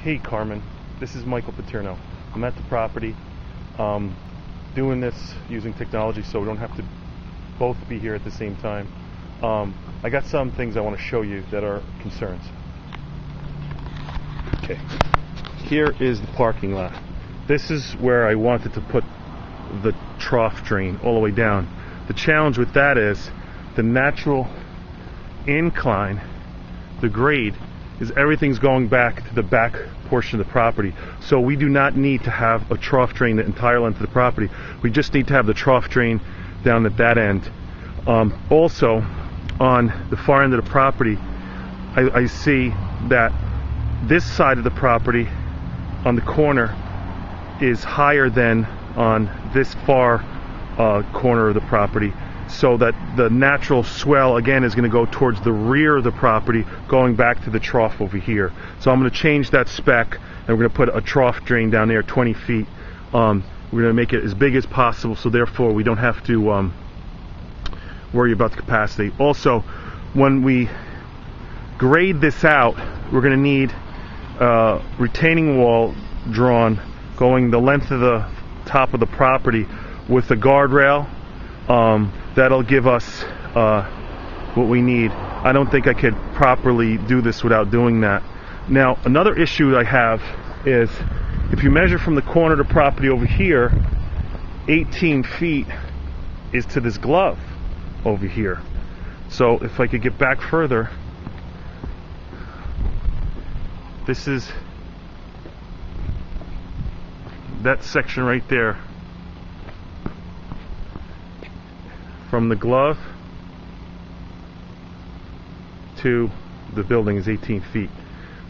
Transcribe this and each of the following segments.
Hey Carmen, this is Michael Paterno. I'm at the property doing this using technology so we don't have to both be here at the same time. I got some things I want to show you that are concerns. Okay, here is the parking lot. This is where I wanted to put the trough drain all the way down. The challenge with that is the natural incline, the grade, is everything's going back to the back portion of the property. So we do not need to have a trough drain the entire length of the property. We just need to have the trough drain down at that end. Also, on the far end of the property, I see that this side of the property on the corner is higher than on this far corner of the property, so that the natural swell again is going to go towards the rear of the property, going back to the trough over here. So I'm going to change that spec, and we're going to put a trough drain down there 20 feet. We're going to make it as big as possible, so therefore we don't have to worry about the capacity. Also, when we grade this out, we're going to need a retaining wall drawn going the length of the top of the property with a guardrail. That'll give us what we need. I don't think I could properly do this without doing that. Now, another issue I have is if you measure from the corner of the property over here, 18 feet is to this glove over here. So if I could get back further, this is that section right there. From the glove to the building is 18 feet.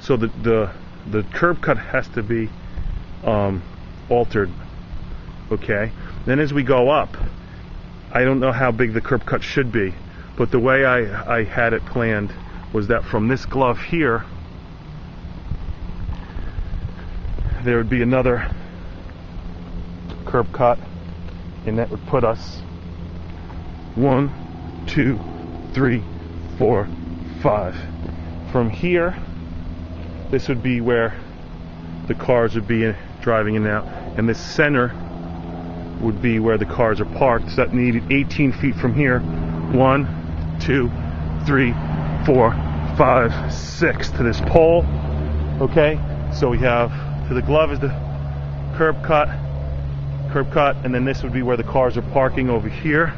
So the curb cut has to be altered. Okay. Then as we go up, I don't know how big the curb cut should be, but the way I had it planned was that from this glove here, there would be another curb cut, and that would put us 1, 2, 3, 4, 5. From here, this would be where the cars would be driving in and out, and this center would be where the cars are parked. So that needed 18 feet from here. 1, 2, 3, 4, 5, 6 to this pole. Okay, so we have to the glove is the curb cut, and then this would be where the cars are parking over here,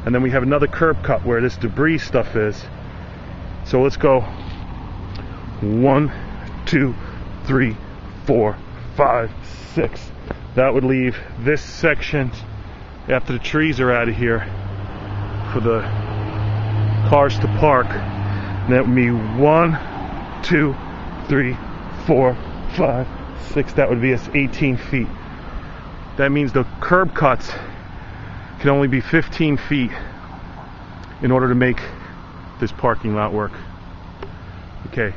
and then we have another curb cut where this debris stuff is. So let's go 1, 2, 3, 4, 5, 6. That would leave this section after the trees are out of here for the cars to park. And that would be 1, 2, 3, 4, 5, 6. That would be us 18 feet. That means the curb cuts can only be 15 feet in order to make this parking lot work. Okay,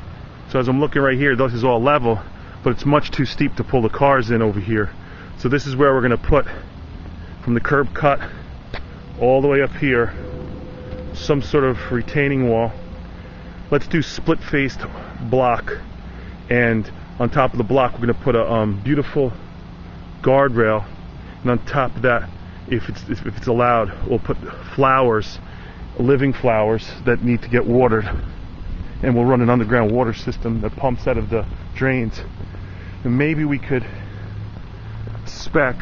so as I'm looking right here, this is all level, but it's much too steep to pull the cars in over here. So this is where we're going to put, from the curb cut all the way up here, some sort of retaining wall. Let's do split-faced block, and on top of the block we're going to put a beautiful guardrail, and on top of that, if it's allowed, we'll put flowers, living flowers that need to get watered, and we'll run an underground water system that pumps out of the drains. And maybe we could spec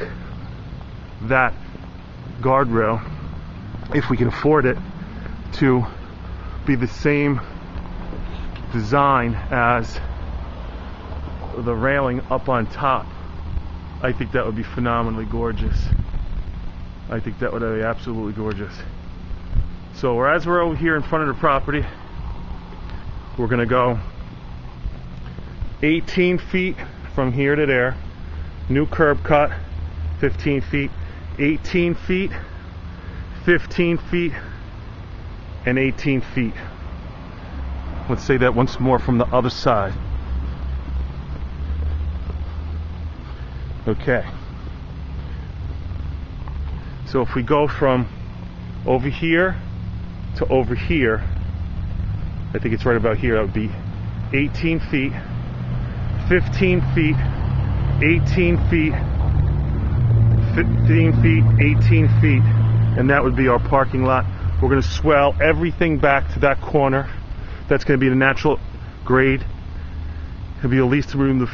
that guardrail, if we can afford it, to be the same design as the railing up on top. I think that would be phenomenally gorgeous. I think that would be absolutely gorgeous. So as we're over here in front of the property, we're going to go 18 feet from here to there. New curb cut, 15 feet, 18 feet, 15 feet, and 18 feet. Let's say that once more from the other side. Okay. So if we go from over here to over here, I think it's right about here, that would be 18 feet, 15 feet, 18 feet, 15 feet, 18 feet, and that would be our parking lot. We're going to swell everything back to that corner. That's going to be the natural grade. It'll be at least to remove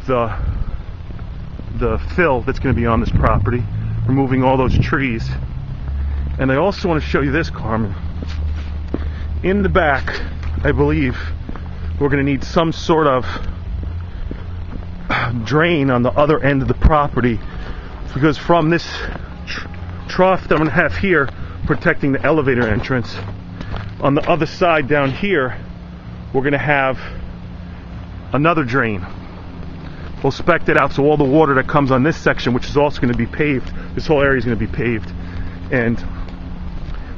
the fill that's going to be on this property, removing all those trees. And I also want to show you this, Carmen. In the back, I believe we're going to need some sort of drain on the other end of the property, because from this trough that I'm going to have here protecting the elevator entrance, on the other side down here we're going to have another drain. We'll spec it out so all the water that comes on this section, which is also going to be paved, this whole area is going to be paved, and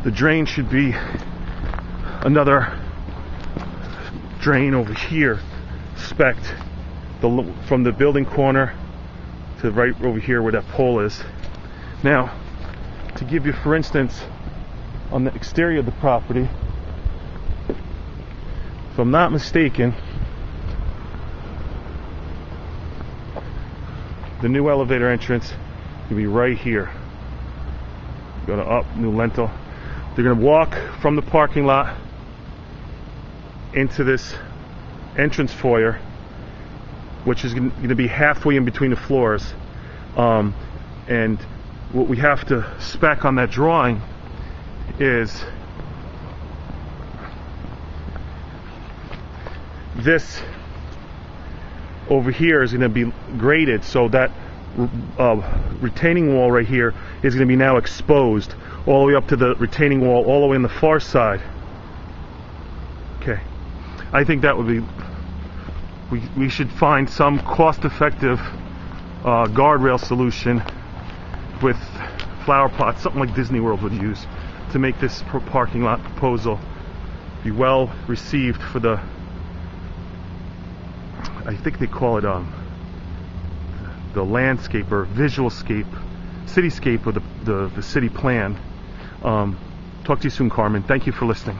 the drain should be another drain over here, spec'd from the building corner to right over here where that pole is. Now, to give you, for instance, on the exterior of the property, if I'm not mistaken, the new elevator entrance will be right here. Go to up, new lintel. They're going to walk from the parking lot into this entrance foyer, which is going to be halfway in between the floors. And what we have to spec on that drawing is this over here is going to be graded, so that retaining wall right here is going to be now exposed all the way up to the retaining wall all the way on the far side. Okay, I think that would be, we should find some cost-effective guardrail solution with flower pots, something like Disney World would use, to make this parking lot proposal be well received for the, I think they call it the landscape or visualscape, cityscape of the city plan. Talk to you soon, Carmen. Thank you for listening.